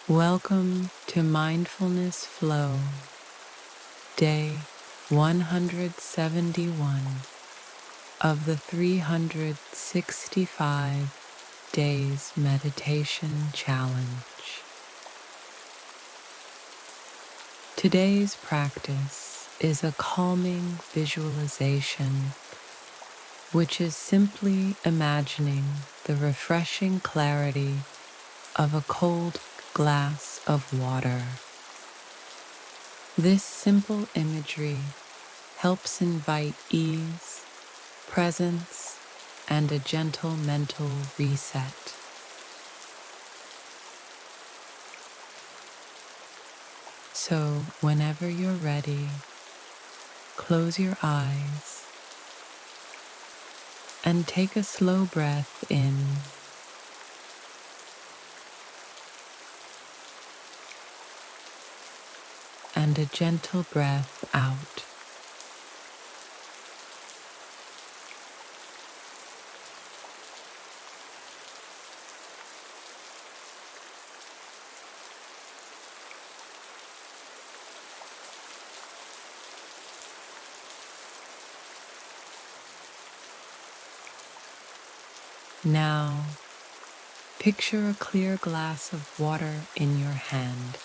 Welcome to Mindfulness Flow, Day 171 of the 365 Days Meditation Challenge. Today's practice is a calming visualization, which is simply imagining the refreshing clarity of a cold glass of water. This simple imagery helps invite ease, presence, and a gentle mental reset. So, whenever you're ready, close your eyes and take a slow breath in and a gentle breath out. Now, picture a clear glass of water in your hand,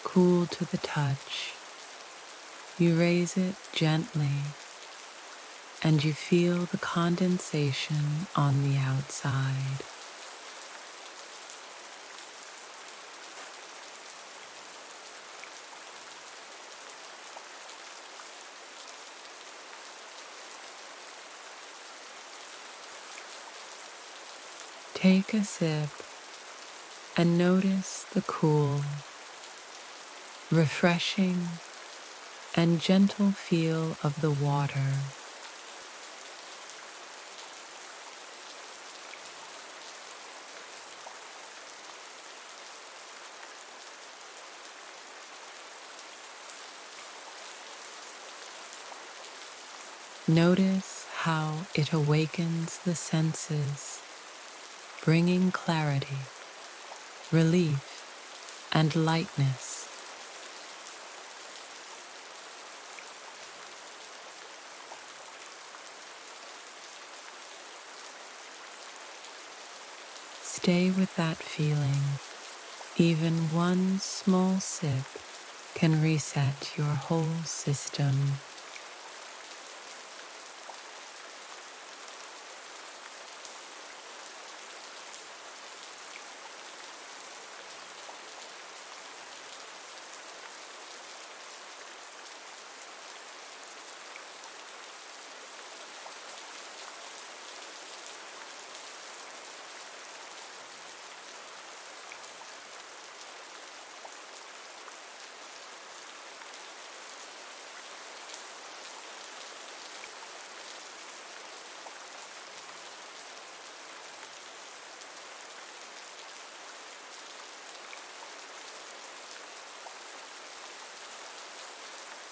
cool to the touch. You raise it gently and you feel the condensation on the outside. Take a sip and notice the cool, refreshing, and gentle feel of the water. Notice how it awakens the senses, bringing clarity, relief, and lightness. Stay with that feeling. Even one small sip can reset your whole system.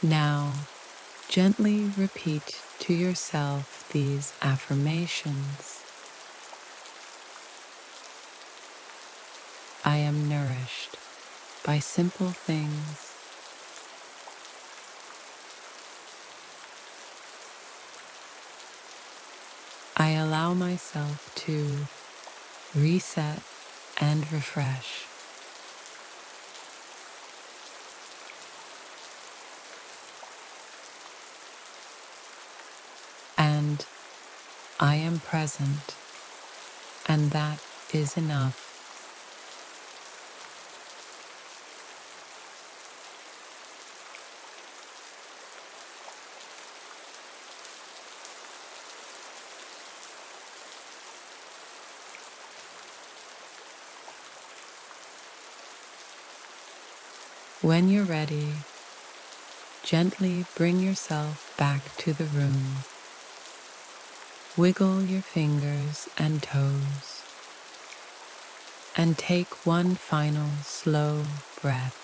Now, gently repeat to yourself these affirmations. I am nourished by simple things. I allow myself to reset and refresh. And I am present, and that is enough. When you're ready, gently bring yourself back to the room. Wiggle your fingers and toes, and take one final slow breath.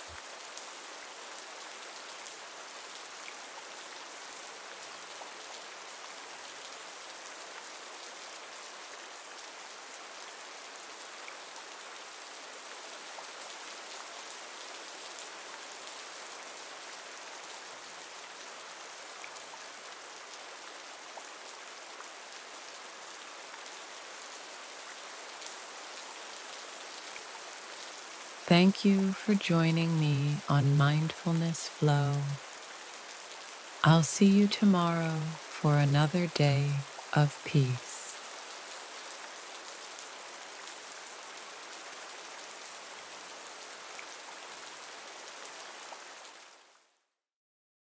Thank you for joining me on Mindfulness Flow. I'll see you tomorrow for another day of peace.